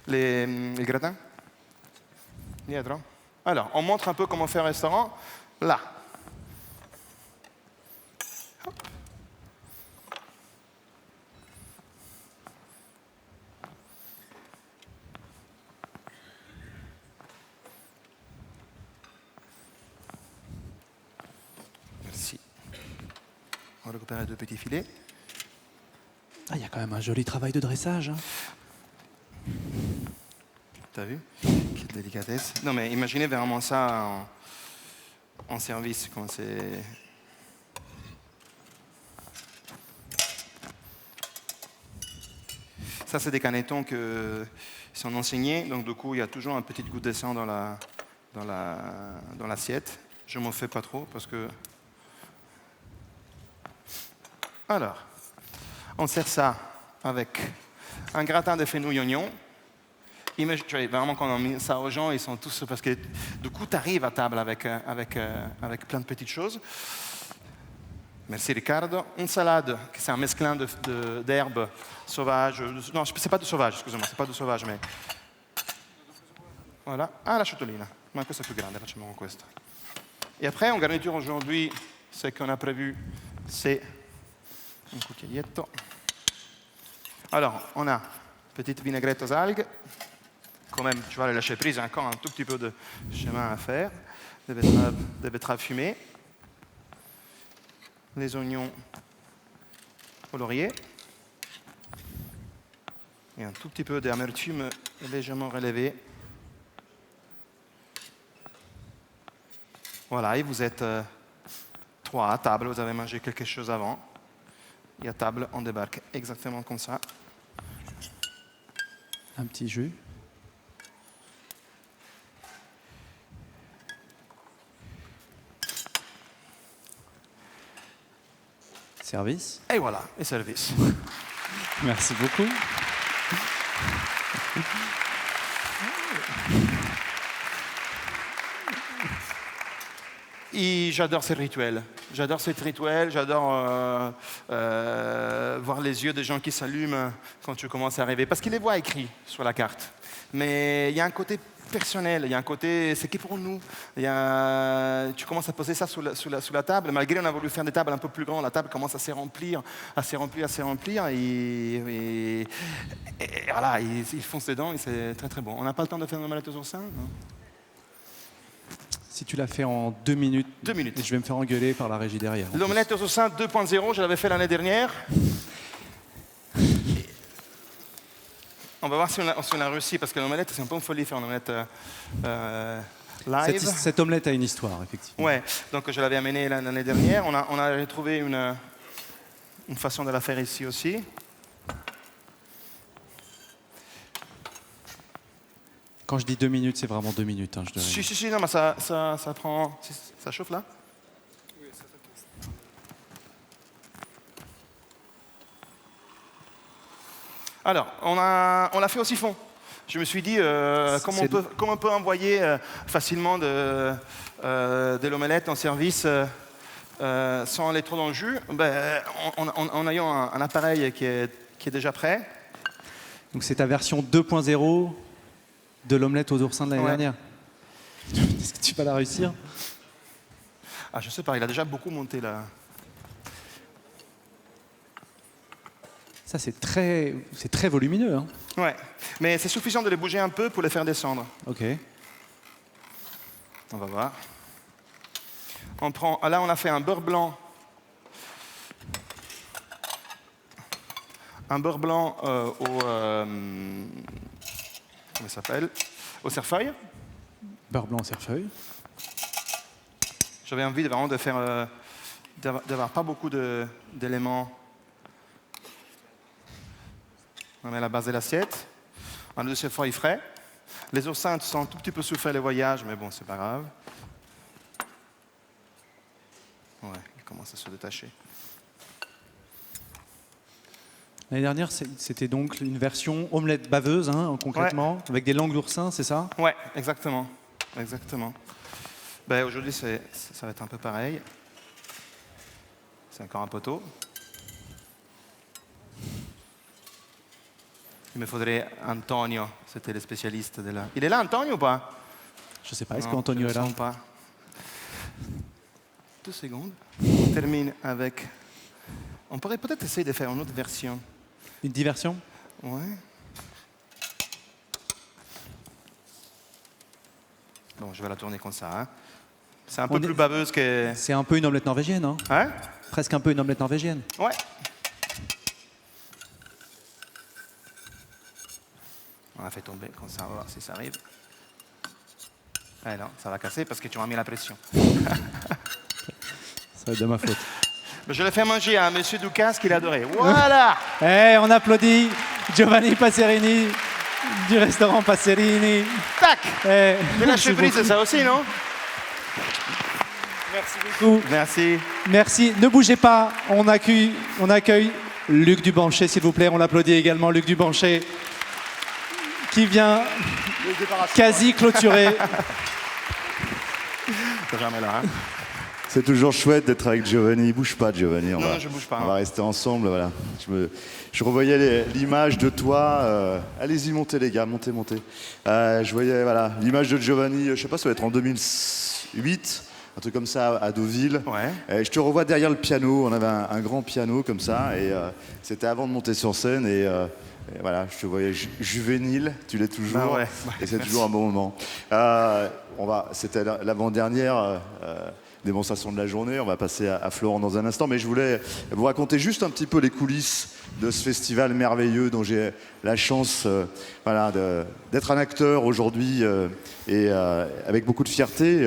Les gratins. Dietro. Alors, on montre un peu comment faire un restaurant. Là. Hop. Merci. On récupère les deux petits filets. Ah, il y a quand même un joli travail de dressage. Hein. T'as vu? Quelle délicatesse. Non, mais imaginez vraiment ça en service, quand c'est... Ça, c'est des canettons qui sont enseignés, donc du coup, il y a toujours un petit goût de sang dans l'assiette. Je m'en fais pas trop, parce que... Alors, on sert ça avec un gratin de fenouil oignon. Imagine, tu vois, vraiment, quand on met ça aux gens, ils sont tous... Parce que du coup, tu arrives à table avec plein de petites choses. Merci Riccardo. Une salade, c'est un mesclin d'herbes sauvages. Non, c'est pas de sauvage, excusez-moi, c'est pas de sauvage, mais... Voilà. Ah, la ciotolina. Ma questa è più grande, facciamo con questa. Et après, en garniture aujourd'hui, ce qu'on a prévu, c'est un cucchiaietto. Alors, on a Petite vinaigrette aux algues. Quand même, tu vas aller lâcher prise, il y a encore un tout petit peu de chemin à faire. Des betteraves fumées. Les oignons au laurier. Et un tout petit peu d'amertume légèrement relevée. Voilà, et vous êtes 3 à table, vous avez mangé quelque chose avant. Et à table, on débarque exactement comme ça. Un petit jus. Service. Et voilà, et service. Merci beaucoup. Et j'adore ces rituels. J'adore ces rituels, j'adore voir les yeux des gens qui s'allument quand tu commences à arriver. Parce qu'ils les voient écrits sur la carte. Mais il y a un côté personnel, il y a un côté, c'est qui pour nous. Tu commences à poser ça sous la table. Malgré on a voulu faire des tables un peu plus grandes, la table commence à se remplir, et voilà, ils foncent dedans et c'est très très bon. On n'a pas le temps de faire une omelette aux oursins, non? Si tu l'as fait en 2 minutes, 2 minutes. Et je vais me faire engueuler par la régie derrière. L'omelette aux oursins 2.0, je l'avais fait l'année dernière. On va voir si on a réussi, parce que l'omelette, c'est un peu une folie faire une omelette live. Cette omelette a une histoire, effectivement. Ouais, donc je l'avais amenée l'année dernière. On a retrouvé une façon de la faire ici aussi. Quand je dis 2 minutes, c'est vraiment 2 minutes. Hein, je devrais... Si, non, mais ça prend... Ça chauffe là? Oui, ça fait tout. Alors, on l'a fait au siphon. Je me suis dit, comment on peut envoyer facilement de l'omelette en service sans aller trop dans le jus, en ayant un appareil qui est déjà prêt. Donc c'est ta version 2.0 de l'omelette aux oursins de l'année dernière. Est-ce que tu vas la réussir? Ah, je sais pas, il a déjà beaucoup monté là. Ça, c'est très volumineux. Hein. Ouais, mais c'est suffisant de les bouger un peu pour les faire descendre. Ok. On va voir. Là, on a fait un beurre blanc. Un beurre blanc comment ça s'appelle? Au cerfeuil. Beurre blanc au cerfeuil. J'avais envie vraiment de faire, d'avoir pas beaucoup d'éléments. On met la base de l'assiette. On a le cerfeuil frais. Les oursins sont un tout petit peu soufflés les voyages, mais bon, c'est pas grave. Ouais, il commence à se détacher. L'année dernière, c'était donc une version omelette baveuse, hein, concrètement, avec des langues d'oursin, c'est ça? Ouais, exactement. Aujourd'hui, ça va être un peu pareil. C'est encore un poteau. Il me faudrait Antonio, c'était le spécialiste de la... Il est là, Antonio, ou pas? Je sais pas, est-ce qu'Antonio est là? Pas. 2 secondes. On termine avec... On pourrait peut-être essayer de faire une autre version. Une diversion? Ouais. Bon, je vais la tourner comme ça. Hein. C'est un peu plus baveuse que... C'est un peu une omelette norvégienne, hein? Hein? Presque un peu une omelette norvégienne. Ouais. On a fait tomber comme ça, on va voir si ça arrive. Eh non, ça va casser parce que tu m'as mis la pression. Ça va être de ma faute. Je l'ai fait manger à M. Ducasse qu'il adorait. Voilà. On applaudit Giovanni Passerini du restaurant Passerini. Tac. De la chevrerie, c'est ça aussi, non? Merci beaucoup. Merci. Merci. Ne bougez pas. On accueille Luc Dubanchet, s'il vous plaît. On l'applaudit également, Luc Dubanchet, qui vient quasi clôturer. Jamais là, hein. C'est toujours chouette d'être avec Giovanni. Bouge pas, Giovanni. Non, je bouge pas. On va rester ensemble, voilà. Je revoyais l'image de toi. Allez-y, montez les gars, montez. Je voyais l'image de Giovanni. Je sais pas, ça va être en 2008, un truc comme ça à Deauville. Ouais. Et je te revois derrière le piano. On avait un grand piano comme ça, et c'était avant de monter sur scène. Et Et voilà, je te voyais juvénile, tu l'es toujours, Bah ouais, et c'est merci. toujours un bon moment. C'était l'avant-dernière démonstration de la journée. On va passer à Florent dans un instant, mais je voulais vous raconter juste un petit peu les coulisses de ce festival merveilleux dont j'ai la chance d'être un acteur aujourd'hui et avec beaucoup de fierté.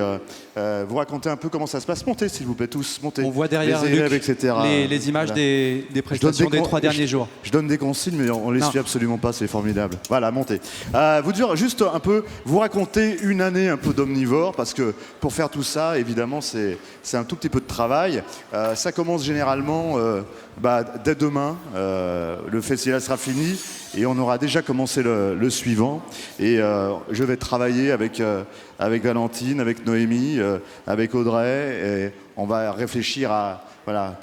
Vous raconter un peu comment ça se passe. Montez, s'il vous plaît, tous, montez. On voit derrière les élèves, Luc, etc. les images Voilà. des prestations des 3 derniers jours. Je donne des consignes, mais on les Non. suit absolument pas, c'est formidable. Voilà, montez. Vous dire juste un peu, vous raconter une année un peu d'omnivore, parce que pour faire tout ça, évidemment, c'est un tout petit peu de travail. Ça commence généralement dès demain. Le festival sera fini et on aura déjà commencé le suivant. Et je vais travailler avec Valentine, avec Noémie, avec Audrey, et on va réfléchir à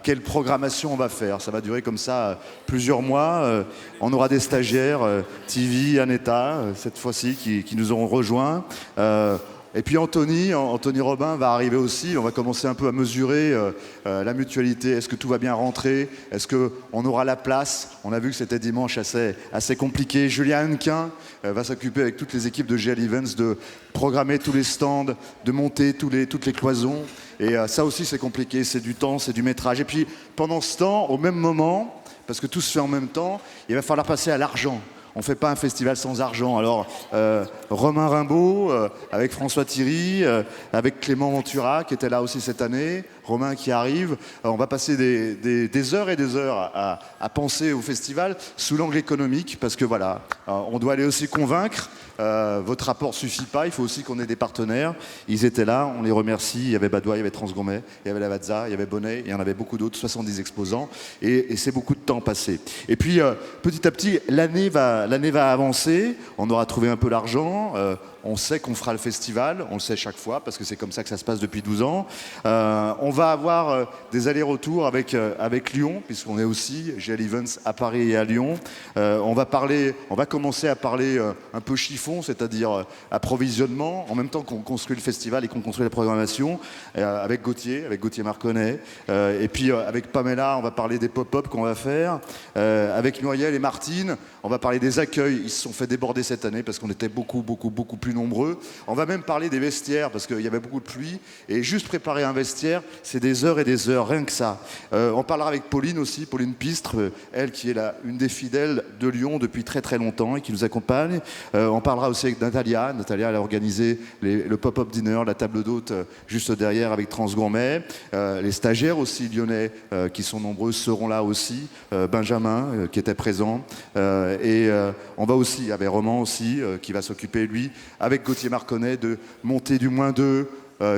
quelle programmation on va faire. Ça va durer comme ça plusieurs mois. On aura des stagiaires, TV, Aneta, cette fois-ci, qui nous auront rejoints. Et puis Anthony Robin va arriver aussi. On va commencer un peu à mesurer la mutualité. Est-ce que tout va bien rentrer? Est-ce qu'on aura la place? On a vu que c'était dimanche assez compliqué. Julien Hannequin va s'occuper avec toutes les équipes de GL Events de programmer tous les stands, de monter toutes les cloisons. Et ça aussi c'est compliqué, c'est du temps, c'est du métrage. Et puis pendant ce temps, au même moment, parce que tout se fait en même temps, il va falloir passer à l'argent. On ne fait pas un festival sans argent. Alors, Romain Rimbaud, avec François Thierry, avec Clément Ventura, qui était là aussi cette année, Romain qui arrive, on va passer des heures et des heures à penser au festival sous l'angle économique, parce que on doit aller aussi convaincre. Votre rapport ne suffit pas, il faut aussi qu'on ait des partenaires. Ils étaient là, on les remercie. Il y avait Badois, il y avait Transgourmet, il y avait Lavazza, il y avait Bonnet, il y en avait beaucoup d'autres, 70 exposants. Et c'est beaucoup de temps passé. Et puis, petit à petit, l'année va avancer. On aura trouvé un peu l'argent. On sait qu'on fera le festival, on le sait chaque fois, parce que c'est comme ça que ça se passe depuis 12 ans. On va avoir des allers-retours avec Lyon, puisqu'on est aussi GL Events à Paris et à Lyon. On va commencer à parler un peu chiffon, c'est-à-dire approvisionnement, en même temps qu'on construit le festival et qu'on construit la programmation, avec Gauthier Marconnet. Et puis avec Pamela, on va parler des pop-up qu'on va faire. Avec Muriel et Martine, on va parler des accueils. Ils se sont fait déborder cette année parce qu'on était beaucoup plus nombreux. On va même parler des vestiaires parce qu'il y avait beaucoup de pluie. Et juste préparer un vestiaire, c'est des heures et des heures, rien que ça. On parlera avec Pauline aussi, Pauline Pistre, elle qui est une des fidèles de Lyon depuis très très longtemps et qui nous accompagne. On parlera aussi avec Natalia. Natalia, elle a organisé le pop-up dinner, la table d'hôte juste derrière avec Transgourmet. Les stagiaires aussi lyonnais qui sont nombreux seront là aussi. Benjamin qui était présent. Et on va aussi, avec Roman aussi, qui va s'occuper, lui, avec Gauthier Marconnet, de monter du -2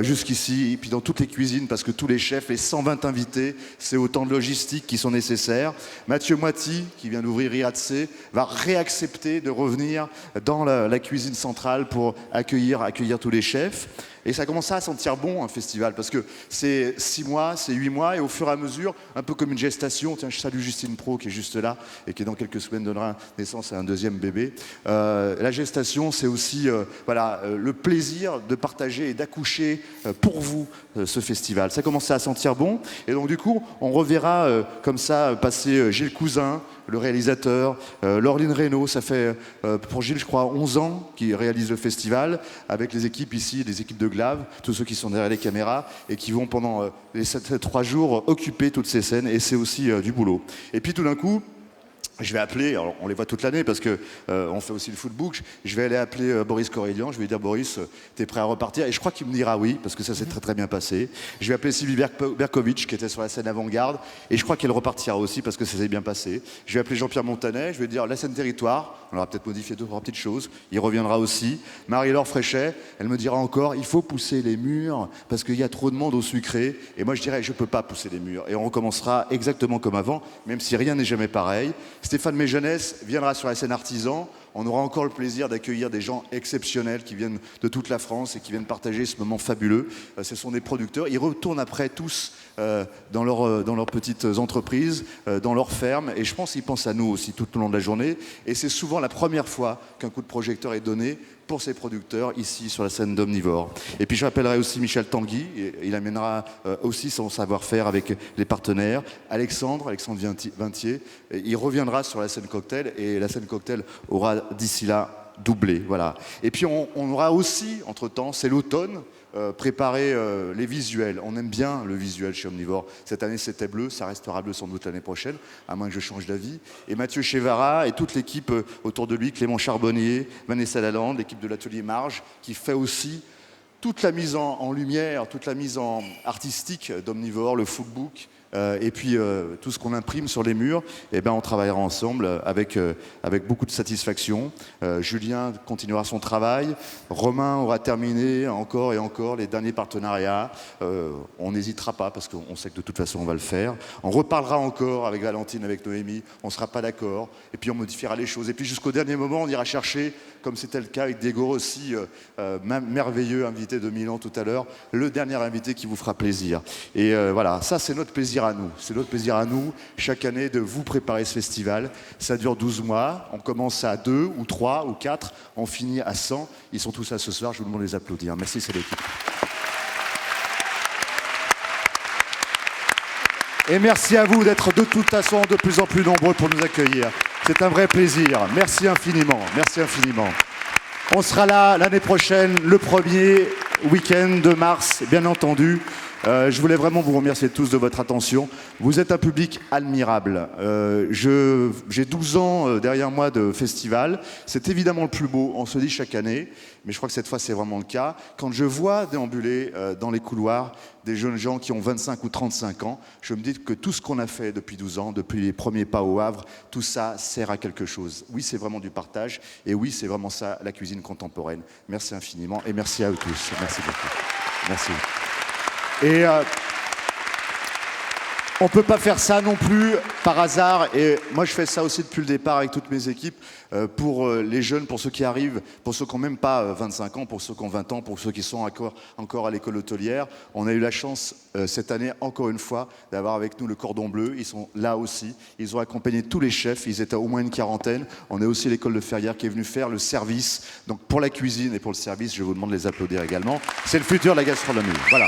jusqu'ici, et puis dans toutes les cuisines, parce que tous les chefs, les 120 invités, c'est autant de logistique qui sont nécessaires. Mathieu Moiti, qui vient d'ouvrir IATC, va réaccepter de revenir dans la cuisine centrale pour accueillir tous les chefs. Et ça commence à sentir bon, un festival, parce que c'est 6 mois, c'est 8 mois, et au fur et à mesure, un peu comme une gestation. Tiens, je salue Justine Pro, qui est juste là, et qui dans quelques semaines donnera naissance à un deuxième bébé. La gestation, c'est aussi le plaisir de partager et d'accoucher pour vous ce festival. Ça commence à sentir bon, et donc du coup, on reverra comme ça passer Gilles Cousin, le réalisateur, Laureline Reynaud, ça fait pour Gilles, je crois, 11 ans qu'il réalise le festival, avec les équipes ici, les équipes de Glave, tous ceux qui sont derrière les caméras, et qui vont pendant les 3 jours occuper toutes ces scènes, et c'est aussi du boulot. Et puis tout d'un coup, je vais appeler, alors on les voit toute l'année parce que on fait aussi le footbook. Je vais aller appeler Boris Corellian. Je vais lui dire, Boris, t'es prêt à repartir? Et je crois qu'il me dira oui, parce que ça s'est très très bien passé. Je vais appeler Sylvie Berkovic, qui était sur la scène avant-garde, et je crois qu'elle repartira aussi parce que ça s'est bien passé. Je vais appeler Jean-Pierre Montanet. Je vais lui dire la scène territoire. On aura peut-être modifié 2-3 petites choses. Il reviendra aussi. Marie-Laure Fréchet, elle me dira encore, il faut pousser les murs parce qu'il y a trop de monde au sucré. Et moi je dirais, je peux pas pousser les murs. Et on recommencera exactement comme avant, même si rien n'est jamais pareil. Stéphane Méjeunesse viendra sur la scène artisan. on aura encore le plaisir d'accueillir des gens exceptionnels qui viennent de toute la France et qui viennent partager ce moment fabuleux. Ce sont des producteurs. Ils retournent après tous dans leurs petites entreprises, dans leurs fermes. Et je pense qu'ils pensent à nous aussi tout au long de la journée. Et c'est souvent la première fois qu'un coup de projecteur est donné pour ces producteurs ici sur la scène d'Omnivore. Et puis je rappellerai aussi Michel Tanguy, il amènera aussi son savoir-faire avec les partenaires. Alexandre Vintier, il reviendra sur la scène cocktail et la scène cocktail aura d'ici là doublé. Voilà. Et puis on aura aussi, entre-temps, c'est l'automne, préparer les visuels. On aime bien le visuel chez Omnivore. Cette année, c'était bleu, ça restera bleu sans doute l'année prochaine, à moins que je change d'avis. Et Mathieu Chevara et toute l'équipe autour de lui, Clément Charbonnier, Vanessa Lalande, l'équipe de l'atelier Marge, qui fait aussi toute la mise en lumière, toute la mise en artistique d'Omnivore, le footbook, et puis tout ce qu'on imprime sur les murs, eh ben, on travaillera ensemble avec beaucoup de satisfaction. Julien continuera son travail, Romain aura terminé encore et encore les derniers partenariats. On n'hésitera pas parce qu'on sait que de toute façon on va le faire. On reparlera encore avec Valentine, avec Noémie, on ne sera pas d'accord, et puis on modifiera les choses. Et puis jusqu'au dernier moment, on ira chercher, comme c'était le cas avec Diego Rossi, merveilleux invité de Milan tout à l'heure, le dernier invité qui vous fera plaisir. Et voilà, ça c'est notre plaisir à nous. C'est notre plaisir à nous, chaque année, de vous préparer ce festival. Ça dure 12 mois. On commence à 2 ou 3 ou 4. On finit à 100. Ils sont tous là ce soir. Je vous demande de les applaudir. Merci, c'est l'équipe. Et merci à vous d'être de toute façon de plus en plus nombreux pour nous accueillir. C'est un vrai plaisir. Merci infiniment. Merci infiniment. On sera là l'année prochaine, le premier week-end de mars, bien entendu. Je voulais vraiment vous remercier tous de votre attention. Vous êtes un public admirable. J'ai 12 ans derrière moi de festival. C'est évidemment le plus beau, on se dit chaque année, mais je crois que cette fois c'est vraiment le cas. Quand je vois déambuler dans les couloirs des jeunes gens qui ont 25 ou 35 ans, je me dis que tout ce qu'on a fait depuis 12 ans, depuis les premiers pas au Havre, tout ça sert à quelque chose. Oui, c'est vraiment du partage, et oui, c'est vraiment ça, la cuisine contemporaine. Merci infiniment, et merci à eux tous. Merci beaucoup. Merci. Et on ne peut pas faire ça non plus par hasard. Et moi, je fais ça aussi depuis le départ avec toutes mes équipes. Pour les jeunes, pour ceux qui arrivent, pour ceux qui n'ont même pas 25 ans, pour ceux qui ont 20 ans, pour ceux qui sont encore à l'école hôtelière. On a eu la chance cette année, encore une fois, d'avoir avec nous le Cordon Bleu. Ils sont là aussi. Ils ont accompagné tous les chefs. Ils étaient au moins une quarantaine. On a aussi l'école de Ferrières qui est venue faire le service. Donc pour la cuisine et pour le service, je vous demande de les applaudir également. C'est le futur de la gastronomie. Voilà.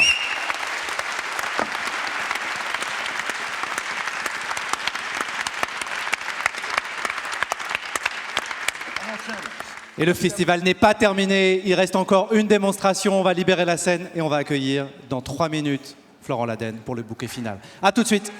Et le festival n'est pas terminé, il reste encore une démonstration, on va libérer la scène et on va accueillir dans 3 minutes Florent Laden pour le bouquet final. A tout de suite.